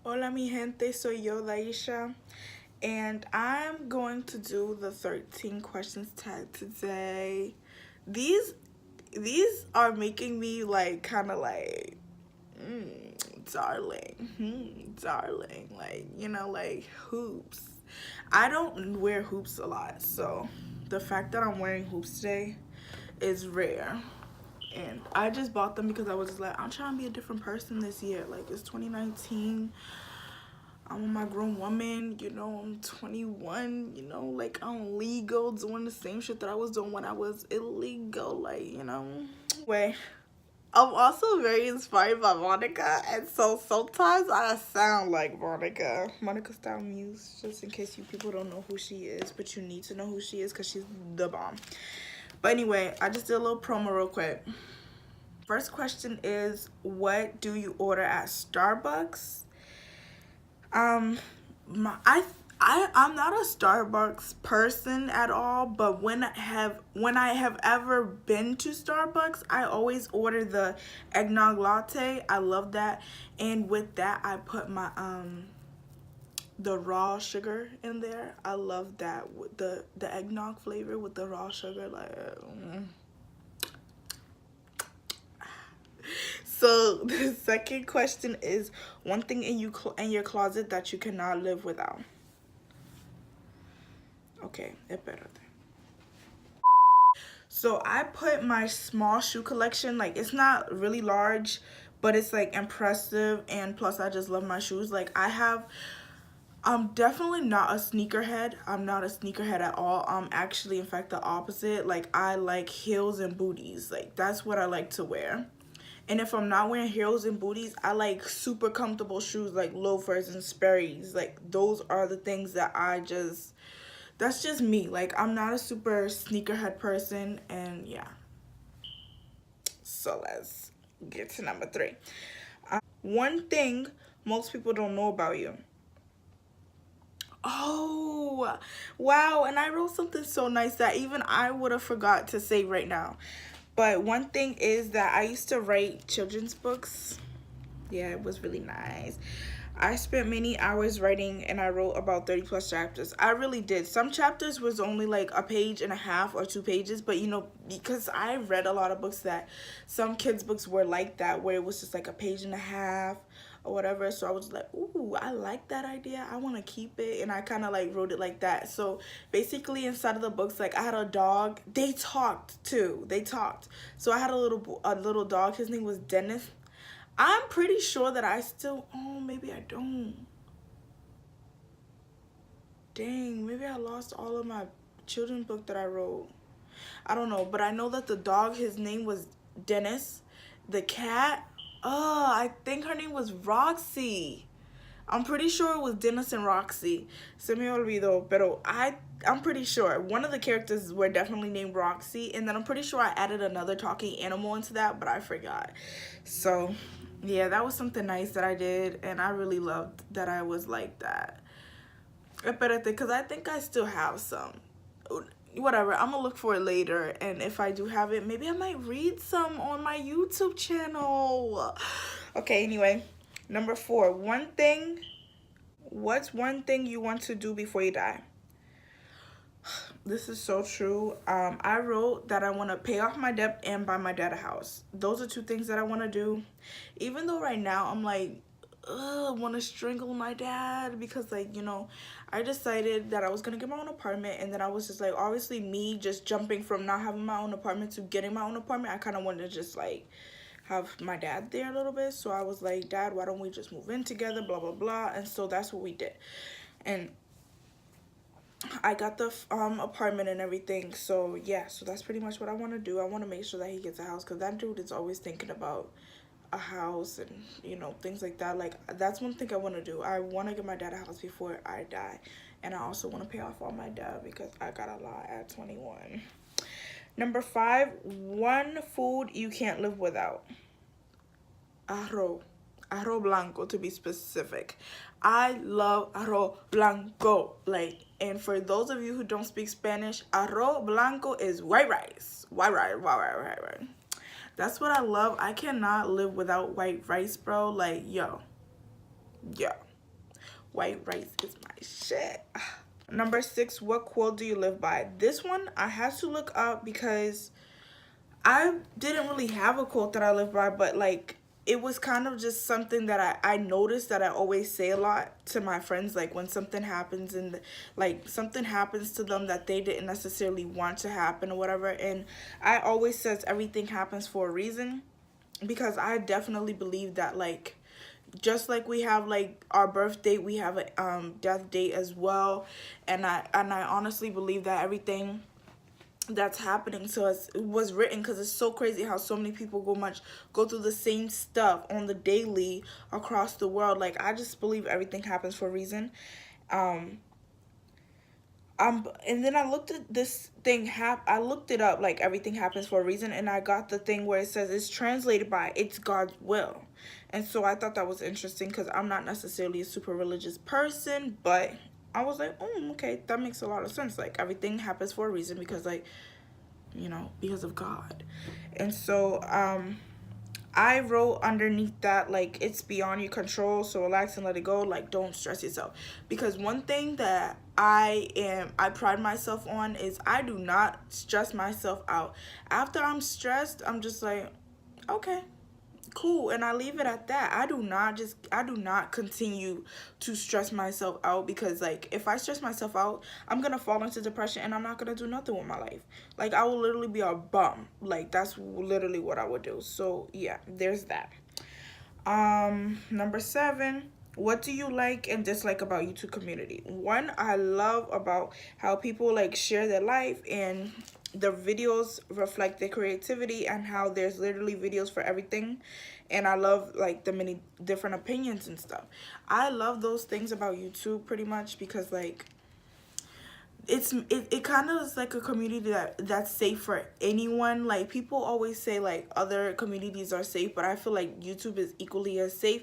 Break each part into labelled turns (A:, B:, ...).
A: Hola mi gente, soy yo, Laisha, and I'm going to do the 13 questions tag today. These these are making me like kind of like darling, darling, like like hoops. I don't wear hoops a lot, so the fact that I'm wearing hoops today is rare. And I just bought them because I was just like, I'm trying to be a different person this year. Like, it's 2019. I'm a my grown woman, I'm 21, like I'm legal doing the same shit that I was doing when I was illegal, Anyway, I'm also very inspired by Monica, and so sometimes I sound like Monica. Monica Style Muse, just in case you people don't know who she is, but you need to know who she is because she's the bomb. But anyway, I just did a little promo real quick. First question is, what do you order at Starbucks? Um, I'm not a Starbucks person at all, but when I have ever been to Starbucks, I always order the eggnog latte. I love that, and with that, I put my the raw sugar in there. I love that with the eggnog flavor with the raw sugar, So the second question is, one thing in your closet that you cannot live without. Okay, espérate. So I put my small shoe collection, like it's not really large, but it's like impressive, and plus I just love my shoes. I'm definitely not a sneakerhead. I'm not a sneakerhead at all. Actually, in fact, the opposite. Like, I like heels and booties. Like, that's what I like to wear. And if I'm not wearing heels and booties, I like super comfortable shoes like loafers and Sperry's. Like, those are the things that that's just me. Like, I'm not a super sneakerhead person, and yeah. So let's get to number 3. One thing most people don't know about you. Oh, wow. And I wrote something so nice that even I would have forgot to say right now. But one thing is that I used to write children's books. Yeah, it was really nice. I spent many hours writing, and I wrote about 30 plus chapters. I really did. Some chapters was only like a page and a half or 2 pages, but because I read a lot of books that some kids' books were like that, where it was just like a page and a half or whatever. So I was like, ooh, I like that idea. I want to keep it. And I kind of like wrote it like that. So basically, inside of the books, like I had a dog. They talked too. They talked. So I had a little dog. His name was Dennis. I'm pretty sure that oh, maybe I don't. Dang, maybe I lost all of my children's book that I wrote. I don't know, but I know that the dog, his name was Dennis. The cat, I think her name was Roxy. I'm pretty sure it was Dennis and Roxy. Se me olvidó, pero I'm pretty sure one of the characters were definitely named Roxy, and then I'm pretty sure I added another talking animal into that, but I forgot. So yeah, that was something nice that I did, and I really loved that I was like that. Espérate, because I think I still have some. Whatever, I'm gonna look for it later, and if I do have it, maybe I might read some on my YouTube channel. Okay, anyway, number 4. What's one thing you want to do before you die? This is so true. I wrote that I want to pay off my debt and buy my dad a house. Those are 2 things that I want to do. Even though right now I'm like, want to strangle my dad because, like, I decided that I was going to get my own apartment, and then I was just like, obviously me just jumping from not having my own apartment to getting my own apartment, I kind of wanted to just like have my dad there a little bit. So I was like, Dad, why don't we just move in together, blah blah blah. And so that's what we did, and I got the apartment and everything. So yeah, so that's pretty much what I want to do. I want to make sure that he gets a house, because that dude is always thinking about a house and things like that. Like, that's one thing I want to do. I want to get my dad a house before I die, and I also want to pay off all my debt because I got a lot at 21. Number 5, one food you can't live without. Arroz. Arroz blanco, to be specific. I love arroz blanco. Like, and for those of you who don't speak Spanish, arroz blanco is white rice. White rice, white rice, white rice. That's what I love. I cannot live without white rice, bro. Like, yo. Yeah. White rice is my shit. Number 6, what quote do you live by? This one I had to look up because I didn't really have a quote that I live by, but like it was kind of just something that I noticed that I always say a lot to my friends, like when something happens and like something happens to them that they didn't necessarily want to happen or whatever. And I always says everything happens for a reason, because I definitely believe that, like, just like we have like our birth date, we have a death date as well. And I honestly believe that everything that's happening to us was written, because it's so crazy how so many people go through the same stuff on the daily across the world. Like, I just believe everything happens for a reason. um and then I looked at this thing, I looked it up, like everything happens for a reason, and I got the thing where it says it's translated by it's God's will. And so I thought that was interesting, because I'm not necessarily a super religious person, but I was like, oh, okay, that makes a lot of sense. Like, everything happens for a reason, because, like, you know, because of God. And so I wrote underneath that, like, it's beyond your control, so relax and let it go. Like, don't stress yourself. Because one thing that I pride myself on is I do not stress myself out. After I'm stressed, I'm just like, okay, cool, and I leave it at that. I do not continue to stress myself out, because like if I stress myself out, I'm gonna fall into depression and I'm not gonna do nothing with my life. Like, I will literally be a bum. Like, that's literally what I would do. So yeah, there's that. Number 7, what do you like and dislike about YouTube community? One, I love about how people like share their life, and the videos reflect their creativity, and how there's literally videos for everything. And I love like the many different opinions and stuff. I love those things about YouTube pretty much, because like it kind of is like a community that's safe for anyone. Like, people always say like other communities are safe, but I feel like YouTube is equally as safe.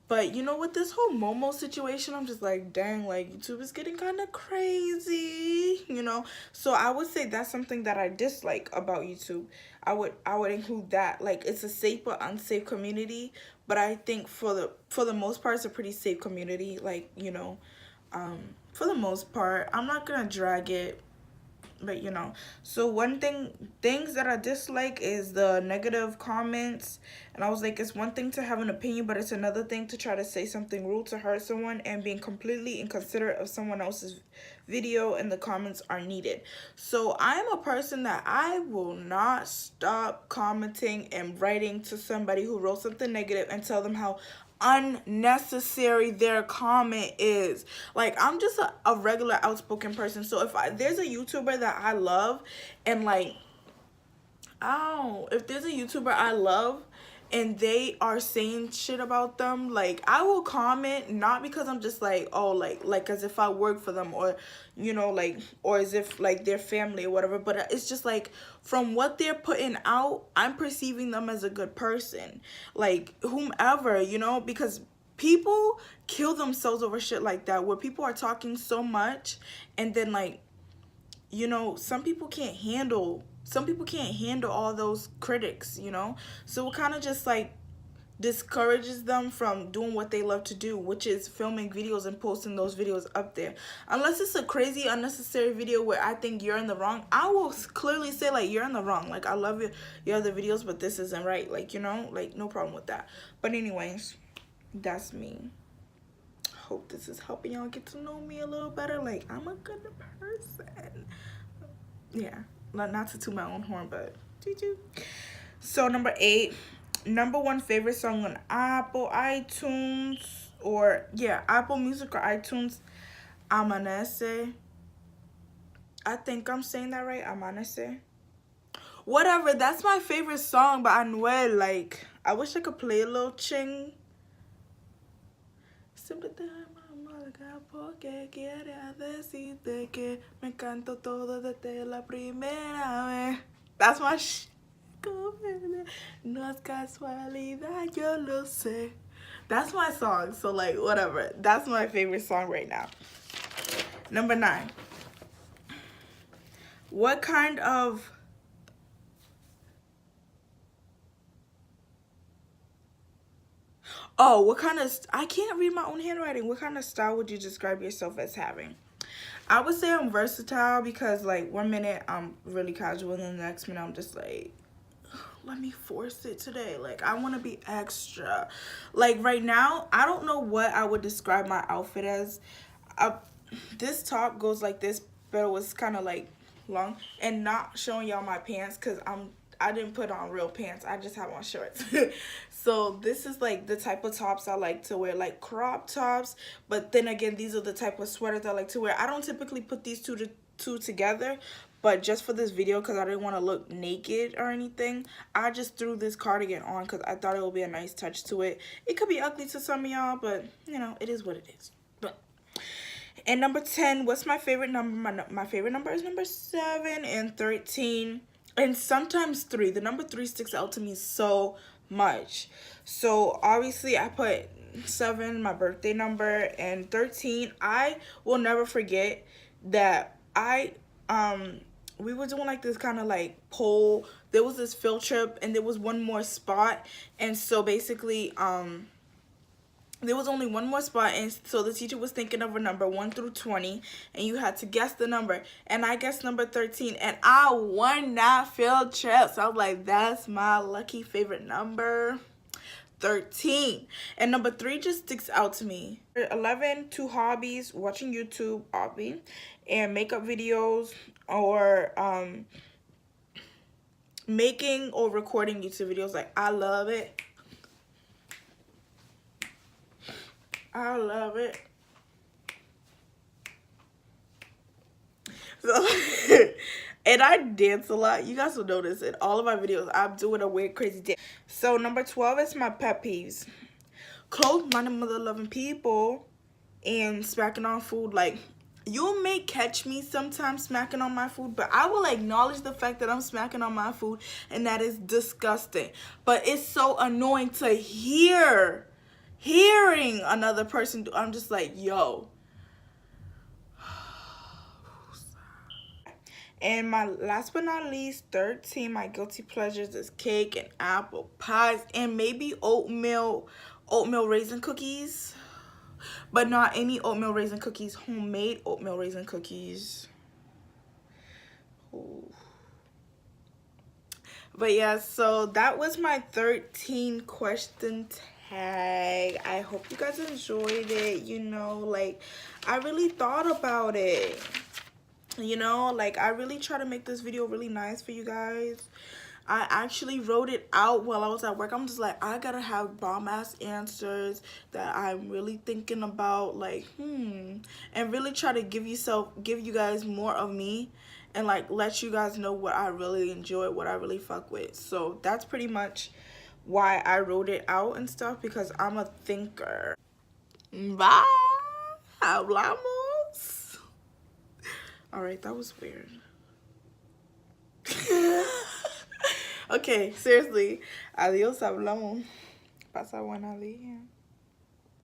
A: But you know, with this whole Momo situation, I'm just like, dang, like YouTube is getting kind of crazy, you know. So I would say that's something that I dislike about YouTube. I would include that. Like, it's a safe but unsafe community, but I think for the most part, it's a pretty safe community. Like, you know, for the most part, I'm not gonna drag it, but you know. So one things that I dislike is the negative comments. And I was like, it's one thing to have an opinion, but it's another thing to try to say something rude to hurt someone, and being completely inconsiderate of someone else's video, and the comments are needed. So I am a person that I will not stop commenting and writing to somebody who wrote something negative, and tell them how unnecessary their comment is. Like, I'm just a regular outspoken person. So there's a YouTuber that I love, and like, if there's a YouTuber I love and they are saying shit about them, like, I will comment, not because I'm just like, oh, like as if I work for them, or you know, like, or as if like their family or whatever, but it's just like, from what they're putting out, I'm perceiving them as a good person, like whomever, you know. Because people kill themselves over shit like that, where people are talking so much, and then like, you know, some people can't handle all those critics, you know. So it kind of just like discourages them from doing what they love to do, which is filming videos and posting those videos up there. Unless it's a crazy unnecessary video where I think you're in the wrong, I will clearly say like, you're in the wrong, like, I love your other videos, but this isn't right, like, you know, like, no problem with that. But anyways, that's me. Hope this is helping y'all get to know me a little better. Like, I'm a good person. Yeah, not to toot my own horn, but choo-choo. So number 8, number 1 favorite song on Apple, iTunes, or yeah, Apple Music or iTunes, Amanece. I think I'm saying that right, Amanece. Whatever, that's my favorite song by Anuel. Like, I wish I could play a little ching. Siempre te amarga porque quiere decirte que me encantó todo desde la primera vez. That's my no es casualidad, yo lo sé. That's my song. So like, whatever. That's my favorite song right now. Number 9. What kind of Oh, what kind of, I can't read my own handwriting. What kind of style would you describe yourself as having? I would say I'm versatile because like one minute I'm really casual and then the next minute I'm just like, let me force it today. Like I want to be extra. Like right now, I don't know what I would describe my outfit as. Uh, this top goes like this, but it was kind of like long and not showing y'all my pants because I didn't put on real pants. I just have on shorts. So this is like the type of tops I like to wear, like crop tops. But then again, these are the type of sweaters I like to wear. I don't typically put these two together, but just for this video, because I didn't want to look naked or anything, I just threw this cardigan on because I thought it would be a nice touch to it. It could be ugly to some of y'all, but you know, it is what it is. But and number 10, what's my favorite number? My favorite number is number 7 and 13. And sometimes 3. The number 3 sticks out to me so much. So obviously I put 7, my birthday number, and 13. I will never forget that we were doing like this kind of like poll. There was this field trip and there was one more spot, and so basically there was only one more spot, and so the teacher was thinking of a number 1 through 20, and you had to guess the number, and I guessed number 13, and I won that field trip. So I was like, that's my lucky favorite number, 13. And number 3 just sticks out to me. 11, 2 hobbies, watching YouTube, hobby, and makeup videos, or making or recording YouTube videos. Like I love it. I love it. So, and I dance a lot. You guys will notice in all of my videos, I'm doing a weird, crazy dance. So number 12 is my pet peeves. Close-minded, mother-loving people and smacking on food. Like, you may catch me sometimes smacking on my food, but I will acknowledge the fact that I'm smacking on my food, and that is disgusting. But it's so annoying to hearing another person do. I'm just like, yo. And my last but not least, 13, my guilty pleasures is cake and apple pies and maybe oatmeal raisin cookies. But not any oatmeal raisin cookies, homemade oatmeal raisin cookies. Ooh. But yeah, so that was my 13 question tag. I hope you guys enjoyed it. You know, like, I really thought about it. You know, like, I really try to make this video really nice for you guys. I actually wrote it out while I was at work. I'm just like, I gotta have bomb-ass answers that I'm really thinking about, like, and really try to give you guys more of me, and like let you guys know what I really enjoy, what I really fuck with. So that's pretty much why I wrote it out and stuff, because I'm a thinker. Bye. Hablamos. All right, that was weird. Okay, seriously. Adiós, hablamos. Pasa buena día.